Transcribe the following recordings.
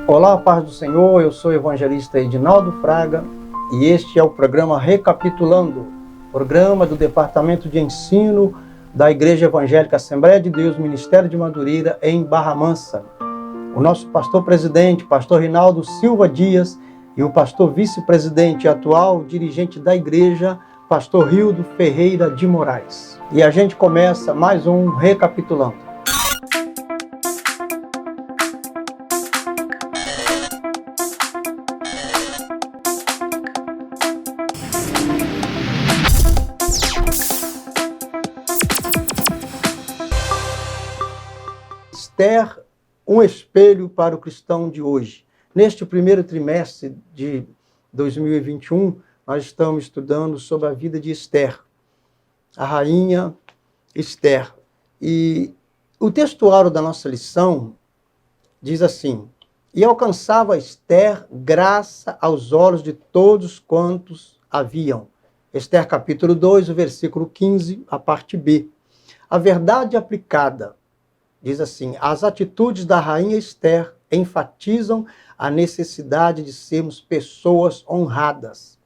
Olá, paz do Senhor, eu sou o evangelista Edinaldo Fraga e este é o programa Recapitulando, programa do Departamento de Ensino da Igreja Evangélica Assembleia de Deus, Ministério de Madureira, em Barra Mansa. O nosso pastor-presidente, pastor Rinaldo Silva Dias, e o pastor vice-presidente e atual dirigente da igreja, pastor Rildo Ferreira de Moraes. E a gente começa mais um Recapitulando. Esther, um espelho para o cristão de hoje. Neste primeiro trimestre de 2021, nós estamos estudando sobre a vida de Esther, a rainha Esther. E o textuário da nossa lição diz assim: e alcançava Esther graça aos olhos de todos quantos haviam. Esther capítulo 2, o versículo 15, a parte B. A verdade aplicada. Diz assim: as atitudes da rainha Esther enfatizam a necessidade de sermos pessoas honradas.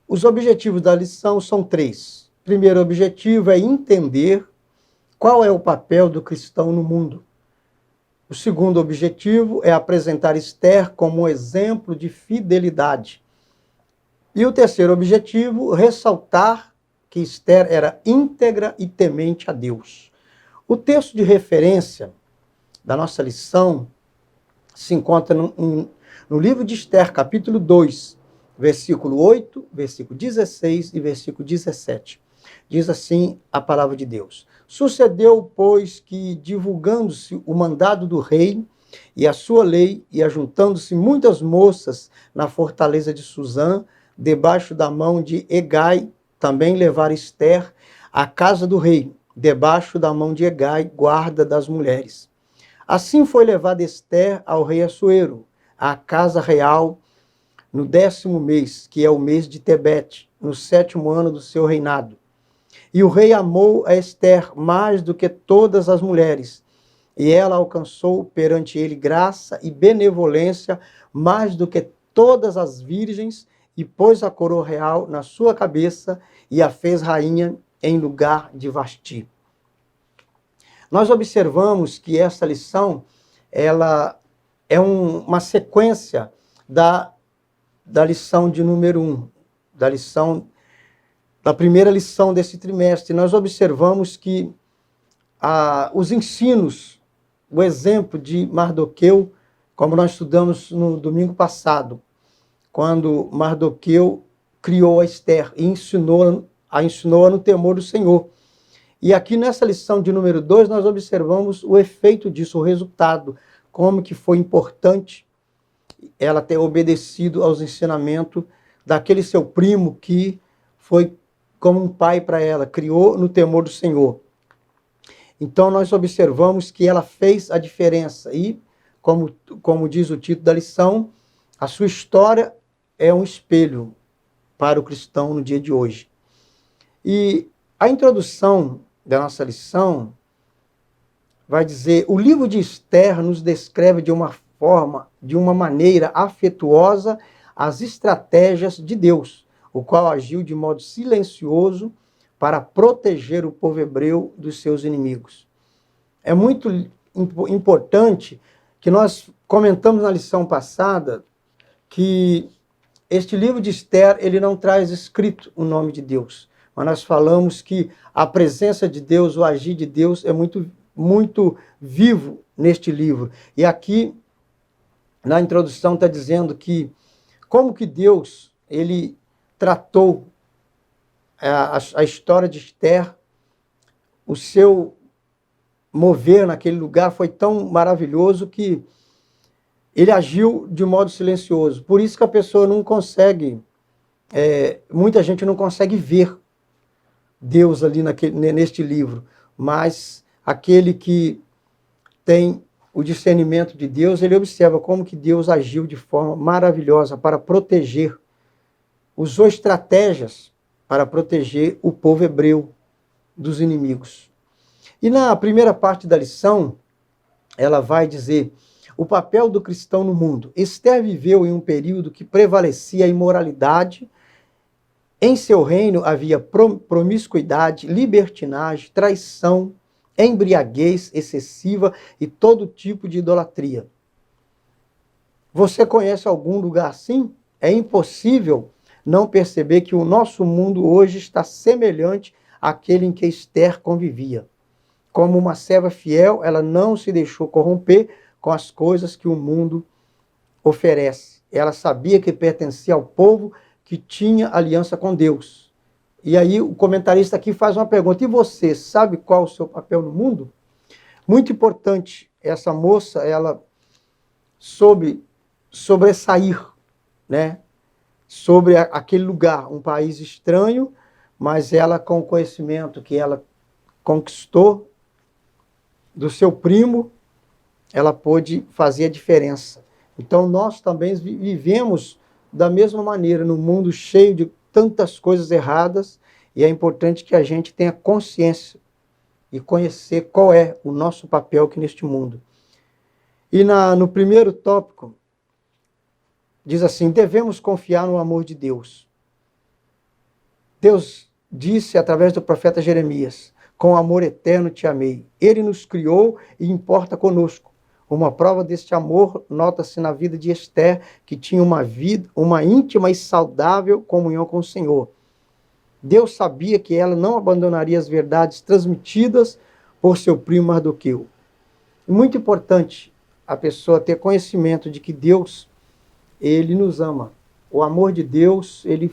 Os objetivos da lição são três. O primeiro objetivo é entender qual é o papel do cristão no mundo. O segundo objetivo é apresentar Esther como um exemplo de fidelidade. E o terceiro objetivo, ressaltar que Esther era íntegra e temente a Deus. O texto de referência da nossa lição se encontra no livro de Esther, capítulo 2, versículo 8, versículo 16 e versículo 17. Diz assim a palavra de Deus: sucedeu, pois, que, divulgando-se o mandado do rei e a sua lei, e ajuntando-se muitas moças na fortaleza de Suzã, debaixo da mão de Hegai, também levaram Esther à casa do rei, debaixo da mão de Hegai, guarda das mulheres. Assim foi levada Esther ao rei Assuero, à casa real, no 10º mês, que é o mês de Tebete, no 7º ano do seu reinado. E o rei amou a Esther mais do que todas as mulheres, e ela alcançou perante ele graça e benevolência mais do que todas as virgens, e pôs a coroa real na sua cabeça e a fez rainha em lugar de Vasti. Nós observamos que essa lição ela é uma sequência da lição de número 1, da primeira lição desse trimestre. Nós observamos que os ensinos, o exemplo de Mardoqueu, como nós estudamos no domingo passado, quando Mardoqueu criou a Esther e ensinou-a no temor do Senhor. E aqui nessa lição de número 2, nós observamos o efeito disso, o resultado, como que foi importante ela ter obedecido aos ensinamentos daquele seu primo que foi como um pai para ela, criou no temor do Senhor. Então nós observamos que ela fez a diferença e, como diz o título da lição, a sua história é um espelho para o cristão no dia de hoje. E a introdução da nossa lição vai dizer: o livro de Esther nos descreve de uma maneira afetuosa as estratégias de Deus, o qual agiu de modo silencioso para proteger o povo hebreu dos seus inimigos. É muito importante que nós comentamos na lição passada que este livro de Esther, ele não traz escrito o nome de Deus, mas nós falamos que a presença de Deus, o agir de Deus é muito, muito vivo neste livro. E aqui, na introdução, está dizendo que como que Deus ele tratou a história de Esther, o seu mover naquele lugar foi tão maravilhoso que ele agiu de modo silencioso. Por isso que a pessoa não consegue, muita gente não consegue ver Deus ali neste livro, mas aquele que tem o discernimento de Deus, ele observa como que Deus agiu de forma maravilhosa para proteger, usou estratégias para proteger o povo hebreu dos inimigos. E na primeira parte da lição, ela vai dizer: o papel do cristão no mundo. Esther viveu em um período que prevalecia a imoralidade. Em seu reino havia promiscuidade, libertinagem, traição, embriaguez excessiva e todo tipo de idolatria. Você conhece algum lugar assim? É impossível não perceber que o nosso mundo hoje está semelhante àquele em que Esther convivia. Como uma serva fiel, ela não se deixou corromper com as coisas que o mundo oferece. Ela sabia que pertencia ao povo que tinha aliança com Deus. E aí o comentarista aqui faz uma pergunta: e você sabe qual o seu papel no mundo? Muito importante, essa moça, ela soube sobressair, né? Sobre aquele lugar, um país estranho, mas ela, com o conhecimento que ela conquistou do seu primo, ela pôde fazer a diferença. Então nós também vivemos da mesma maneira, num mundo cheio de tantas coisas erradas, e é importante que a gente tenha consciência e conhecer qual é o nosso papel aqui neste mundo. E no primeiro tópico, diz assim: devemos confiar no amor de Deus. Deus disse através do profeta Jeremias: com amor eterno te amei. Ele nos criou e importa conosco. Uma prova deste amor nota-se na vida de Esther, que tinha uma íntima e saudável comunhão com o Senhor. Deus sabia que ela não abandonaria as verdades transmitidas por seu primo Mardoqueu. Muito importante a pessoa ter conhecimento de que Deus, ele nos ama. O amor de Deus, ele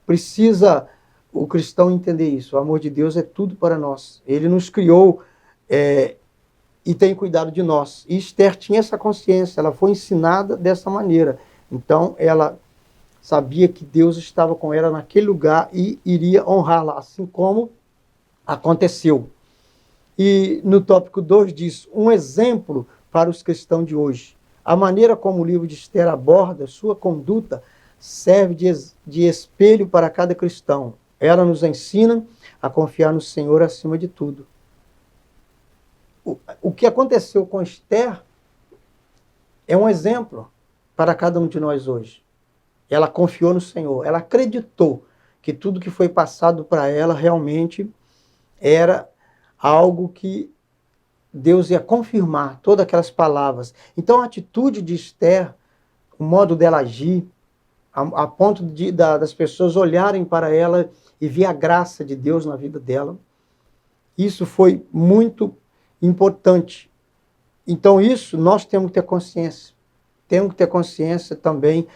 precisa o cristão entender isso. O amor de Deus é tudo para nós. Ele nos criou e tem cuidado de nós. E Esther tinha essa consciência, ela foi ensinada dessa maneira. Então, ela sabia que Deus estava com ela naquele lugar e iria honrá-la, assim como aconteceu. E no tópico 2 diz: um exemplo para os cristãos de hoje. A maneira como o livro de Esther aborda sua conduta serve de espelho para cada cristão. Ela nos ensina a confiar no Senhor acima de tudo. O que aconteceu com Esther é um exemplo para cada um de nós hoje. Ela confiou no Senhor, ela acreditou que tudo que foi passado para ela realmente era algo que Deus ia confirmar, todas aquelas palavras. Então a atitude de Esther, o modo dela agir, a ponto das pessoas olharem para ela e ver a graça de Deus na vida dela, isso foi muito importante. Então isso nós temos que ter consciência. Temos que ter consciência também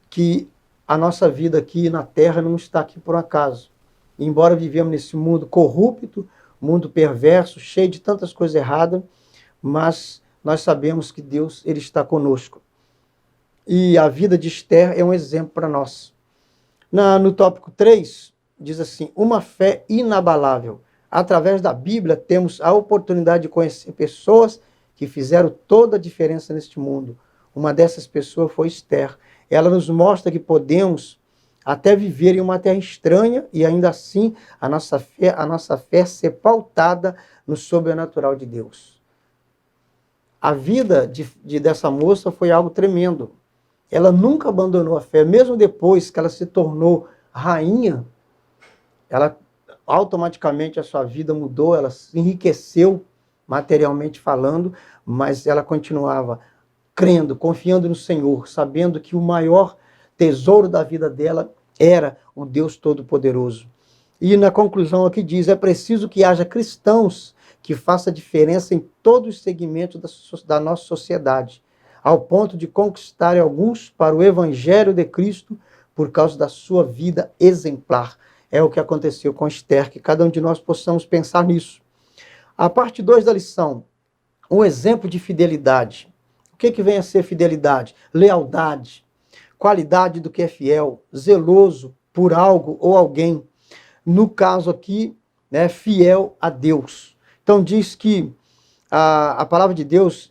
que a nossa vida aqui na Terra não está aqui por um acaso. Embora vivemos nesse mundo corrupto, mundo perverso, cheio de tantas coisas erradas, mas nós sabemos que Deus, ele está conosco. E a vida de Esther é um exemplo para nós. No tópico 3, diz assim: uma fé inabalável. Através da Bíblia, temos a oportunidade de conhecer pessoas que fizeram toda a diferença neste mundo. Uma dessas pessoas foi Esther. Ela nos mostra que podemos até viver em uma terra estranha e ainda assim a nossa fé ser pautada no sobrenatural de Deus. A vida dessa moça foi algo tremendo. Ela nunca abandonou a fé, mesmo depois que ela se tornou rainha, ela automaticamente a sua vida mudou, ela se enriqueceu materialmente falando, mas ela continuava crendo, confiando no Senhor, sabendo que o maior tesouro da vida dela era o Deus Todo-Poderoso. E na conclusão aqui diz: é preciso que haja cristãos que façam diferença em todos os segmentos da nossa sociedade, ao ponto de conquistar alguns para o Evangelho de Cristo por causa da sua vida exemplar. É o que aconteceu com Esther, que cada um de nós possamos pensar nisso. A parte 2 da lição, um exemplo de fidelidade. O que vem a ser fidelidade? Lealdade, qualidade do que é fiel, zeloso por algo ou alguém. No caso aqui, né, fiel a Deus. Então diz que a palavra de Deus,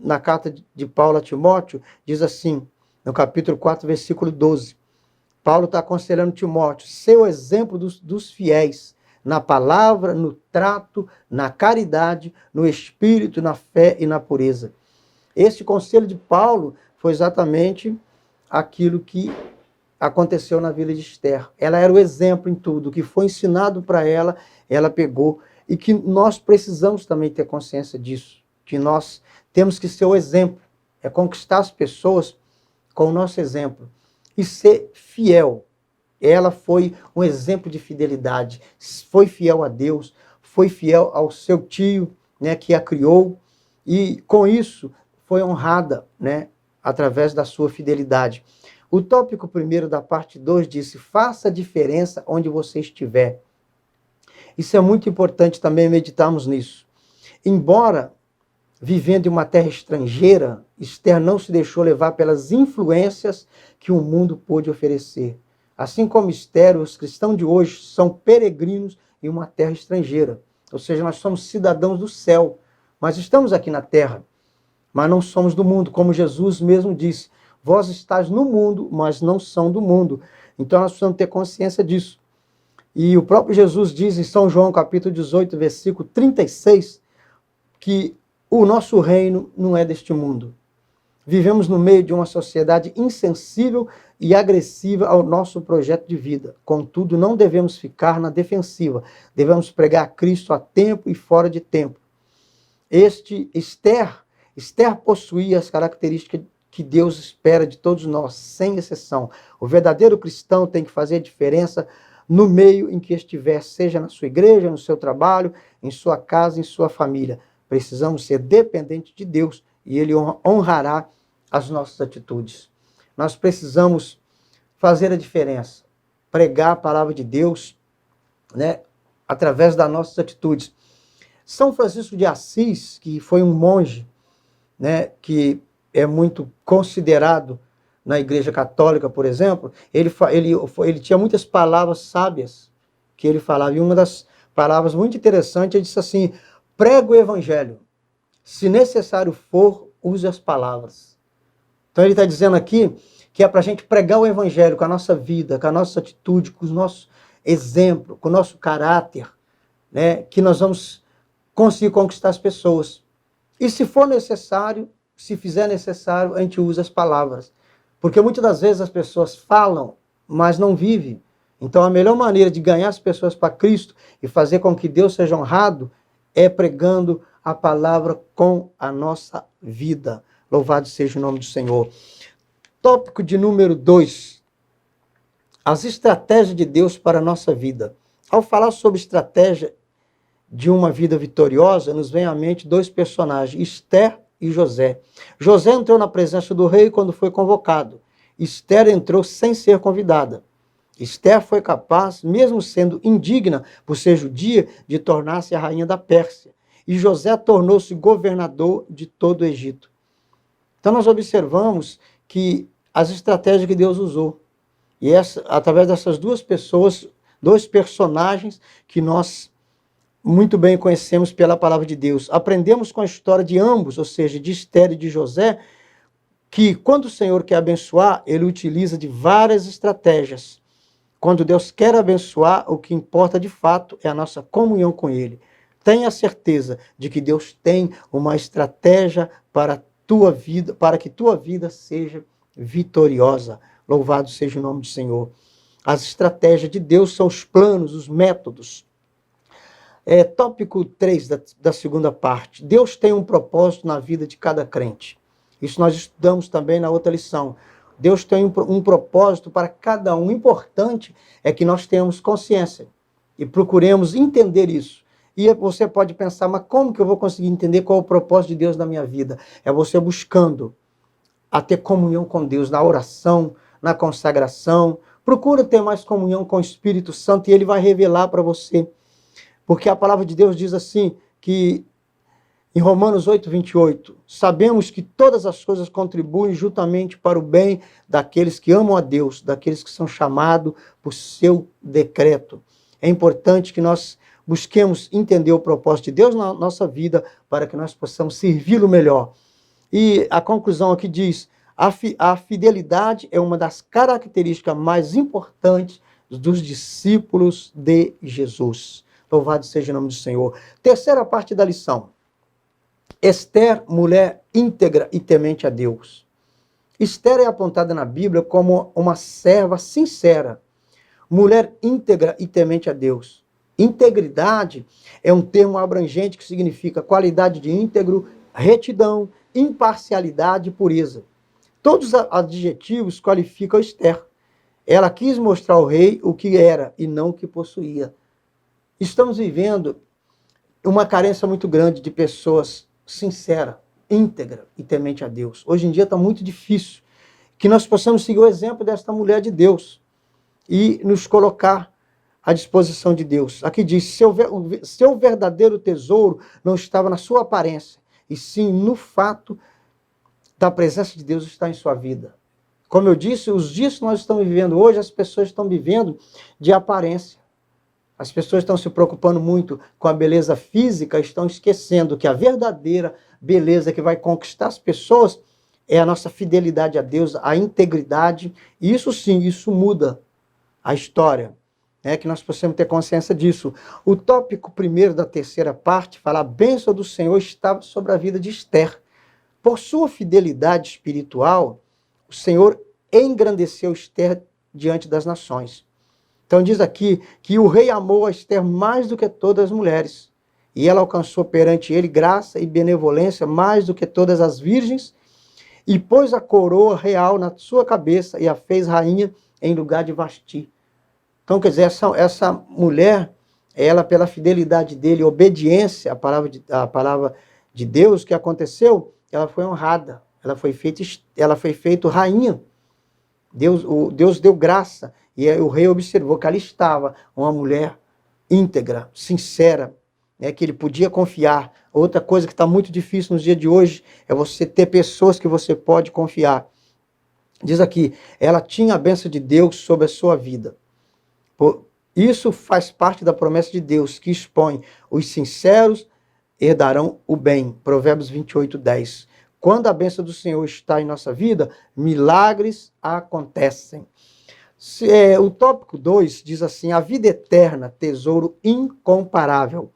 na carta de Paulo a Timóteo, diz assim, no capítulo 4, versículo 12. Paulo está aconselhando Timóteo: ser o exemplo dos fiéis, na palavra, no trato, na caridade, no espírito, na fé e na pureza. Esse conselho de Paulo foi exatamente aquilo que aconteceu na vida de Esther. Ela era o exemplo em tudo, o que foi ensinado para ela, ela pegou, e que nós precisamos também ter consciência disso, que nós temos que ser o exemplo, é conquistar as pessoas com o nosso exemplo e ser fiel. Ela foi um exemplo de fidelidade, foi fiel a Deus, foi fiel ao seu tio, né, que a criou, e com isso foi honrada, né, através da sua fidelidade. O tópico primeiro da parte 2 disse: faça a diferença onde você estiver. Isso é muito importante também meditarmos nisso. Embora vivendo em uma terra estrangeira, Esther não se deixou levar pelas influências que o mundo pôde oferecer. Assim como Esther, os cristãos de hoje são peregrinos em uma terra estrangeira. Ou seja, nós somos cidadãos do céu, mas estamos aqui na terra, mas não somos do mundo, como Jesus mesmo disse: vós estáis no mundo, mas não são do mundo. Então nós precisamos ter consciência disso. E o próprio Jesus diz em São João, capítulo 18, versículo 36, que o nosso reino não é deste mundo. Vivemos no meio de uma sociedade insensível e agressiva ao nosso projeto de vida. Contudo, não devemos ficar na defensiva. Devemos pregar a Cristo a tempo e fora de tempo. Esther possuía as características que Deus espera de todos nós, sem exceção. O verdadeiro cristão tem que fazer a diferença no meio em que estiver, seja na sua igreja, no seu trabalho, em sua casa, em sua família. Precisamos ser dependentes de Deus e Ele honrará as nossas atitudes. Nós precisamos fazer a diferença, pregar a palavra de Deus, né, através das nossas atitudes. São Francisco de Assis, que foi um monge, né, que é muito considerado na Igreja Católica, por exemplo, ele tinha muitas palavras sábias que ele falava, e uma das palavras muito interessantes, ele disse assim: prega o evangelho, se necessário for, use as palavras. Então ele está dizendo aqui que é para a gente pregar o evangelho com a nossa vida, com a nossa atitude, com o nosso exemplo, com o nosso caráter, né, que nós vamos conseguir conquistar as pessoas. E se for necessário, se fizer necessário, a gente usa as palavras. Porque muitas das vezes as pessoas falam, mas não vivem. Então a melhor maneira de ganhar as pessoas para Cristo e fazer com que Deus seja honrado é pregando a palavra com a nossa vida. Louvado seja o nome do Senhor. Tópico de número 2. As estratégias de Deus para a nossa vida. Ao falar sobre estratégia de uma vida vitoriosa, nos vem à mente dois personagens, Esther e José. José entrou na presença do rei quando foi convocado. Esther entrou sem ser convidada. Esther foi capaz, mesmo sendo indigna por ser judia, de tornar-se a rainha da Pérsia. E José tornou-se governador de todo o Egito. Então nós observamos que as estratégias que Deus usou. E através dessas duas pessoas, dois personagens que nós muito bem conhecemos pela palavra de Deus. Aprendemos com a história de ambos, ou seja, de Esther e de José, que quando o Senhor quer abençoar, Ele utiliza de várias estratégias. Quando Deus quer abençoar, o que importa de fato é a nossa comunhão com Ele. Tenha certeza de que Deus tem uma estratégia para a tua vida, para que tua vida seja vitoriosa. Louvado seja o nome do Senhor. As estratégias de Deus são os planos, os métodos. Tópico 3 da segunda parte. Deus tem um propósito na vida de cada crente. Isso nós estudamos também na outra lição. Deus tem um propósito para cada um. O importante é que nós tenhamos consciência e procuremos entender isso. E você pode pensar, mas como que eu vou conseguir entender qual é o propósito de Deus na minha vida? É você buscando a ter comunhão com Deus na oração, na consagração. Procura ter mais comunhão com o Espírito Santo e Ele vai revelar para você. Porque a palavra de Deus diz assim, que em Romanos 8, 28, sabemos que todas as coisas contribuem juntamente para o bem daqueles que amam a Deus, daqueles que são chamados por seu decreto. É importante que nós busquemos entender o propósito de Deus na nossa vida para que nós possamos servi-lo melhor. E a conclusão aqui diz, a fidelidade é uma das características mais importantes dos discípulos de Jesus. Louvado seja o nome do Senhor. Terceira parte da lição. Esther, mulher íntegra e temente a Deus. Esther é apontada na Bíblia como uma serva sincera, mulher íntegra e temente a Deus. Integridade é um termo abrangente que significa qualidade de íntegro, retidão, imparcialidade e pureza. Todos os adjetivos qualificam Esther. Ela quis mostrar ao rei o que era e não o que possuía. Estamos vivendo uma carência muito grande de pessoas sinceras, íntegras e temente a Deus. Hoje em dia está muito difícil que nós possamos seguir o exemplo desta mulher de Deus e nos colocar à disposição de Deus. Aqui diz, seu verdadeiro tesouro não estava na sua aparência, e sim no fato da presença de Deus estar em sua vida. Como eu disse, os dias que nós estamos vivendo hoje, as pessoas estão vivendo de aparência. As pessoas estão se preocupando muito com a beleza física, estão esquecendo que a verdadeira beleza que vai conquistar as pessoas é a nossa fidelidade a Deus, a integridade. E isso sim, isso muda a história. Que nós possamos ter consciência disso. O tópico primeiro da terceira parte fala: a bênção do Senhor estava sobre a vida de Esther. Por sua fidelidade espiritual, o Senhor engrandeceu Esther diante das nações. Então diz aqui que o rei amou a Esther mais do que todas as mulheres, e ela alcançou perante ele graça e benevolência mais do que todas as virgens, e pôs a coroa real na sua cabeça e a fez rainha em lugar de Vasti. Então, quer dizer, essa mulher, ela, pela fidelidade dele, obediência à palavra de Deus, que aconteceu, ela foi honrada, ela foi feita rainha. Deus deu graça, e o rei observou que ali estava uma mulher íntegra, sincera, que ele podia confiar. Outra coisa que está muito difícil nos dias de hoje é você ter pessoas que você pode confiar. Diz aqui, ela tinha a bênção de Deus sobre a sua vida. Isso faz parte da promessa de Deus, que expõe: os sinceros herdarão o bem. Provérbios 28:10. Quando a bênção do Senhor está em nossa vida, milagres acontecem. O tópico 2 diz assim: a vida eterna, tesouro incomparável.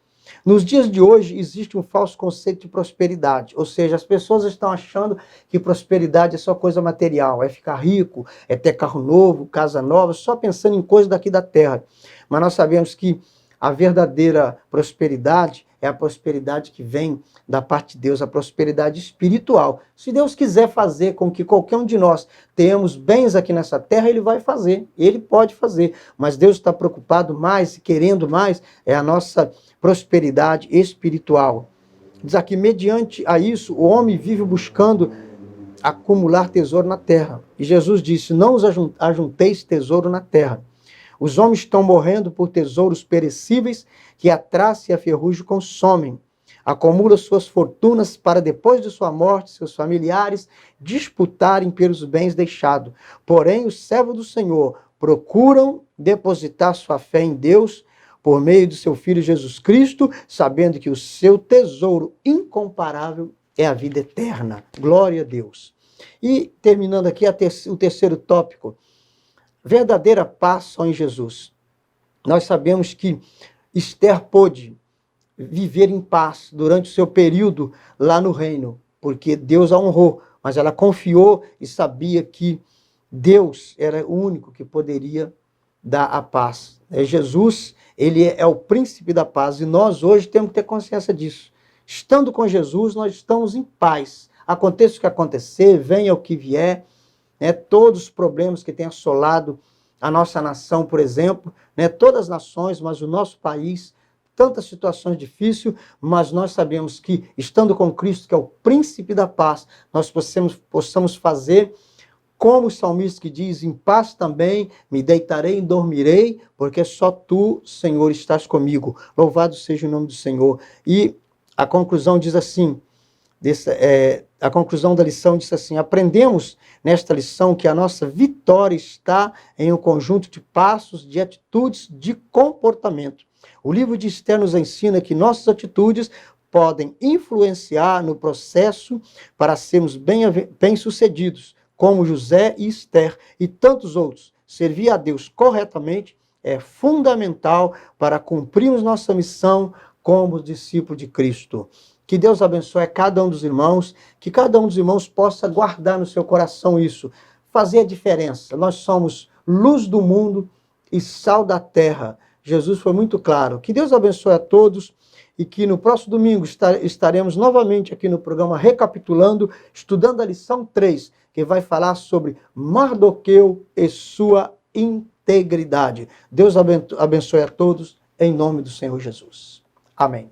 Nos dias de hoje existe um falso conceito de prosperidade, ou seja, as pessoas estão achando que prosperidade é só coisa material, é ficar rico, é ter carro novo, casa nova, só pensando em coisas daqui da terra. Mas nós sabemos que a verdadeira prosperidade é a prosperidade que vem da parte de Deus, a prosperidade espiritual. Se Deus quiser fazer com que qualquer um de nós tenhamos bens aqui nessa terra, Ele vai fazer, Ele pode fazer. Mas Deus está preocupado mais, querendo mais, é a nossa prosperidade espiritual. Diz aqui, mediante a isso, o homem vive buscando acumular tesouro na terra. E Jesus disse: não os ajunteis tesouro na terra. Os homens estão morrendo por tesouros perecíveis que a traça e a ferrugem consomem. Acumula suas fortunas para depois de sua morte, seus familiares disputarem pelos bens deixados. Porém, os servos do Senhor procuram depositar sua fé em Deus por meio do seu Filho Jesus Cristo, sabendo que o seu tesouro incomparável é a vida eterna. Glória a Deus. E terminando aqui o terceiro tópico: verdadeira paz só em Jesus. Nós sabemos que Esther pôde viver em paz durante o seu período lá no reino, porque Deus a honrou, mas ela confiou e sabia que Deus era o único que poderia dar a paz. Jesus, ele é o príncipe da paz, e nós hoje temos que ter consciência disso. Estando com Jesus, nós estamos em paz. Aconteça o que acontecer, venha o que vier, todos os problemas que têm assolado a nossa nação, por exemplo, todas as nações, mas o nosso país, tantas situações difíceis, mas nós sabemos que, estando com Cristo, que é o príncipe da paz, nós possamos fazer como o salmista que diz: em paz também me deitarei e dormirei, porque só tu, Senhor, estás comigo. Louvado seja o nome do Senhor. E a conclusão diz assim, a conclusão da lição diz assim: aprendemos nesta lição que a nossa vitória está em um conjunto de passos, de atitudes, de comportamento. O livro de Esther nos ensina que nossas atitudes podem influenciar no processo para sermos bem-sucedidos, como José e Esther e tantos outros. Servir a Deus corretamente é fundamental para cumprirmos nossa missão como discípulo de Cristo. Que Deus abençoe a cada um dos irmãos, que cada um dos irmãos possa guardar no seu coração isso, fazer a diferença. Nós somos luz do mundo e sal da terra. Jesus foi muito claro. Que Deus abençoe a todos e que no próximo domingo estaremos novamente aqui no programa Recapitulando, estudando a lição 3, que vai falar sobre Mardoqueu e sua integridade. Deus abençoe a todos em nome do Senhor Jesus. Amém.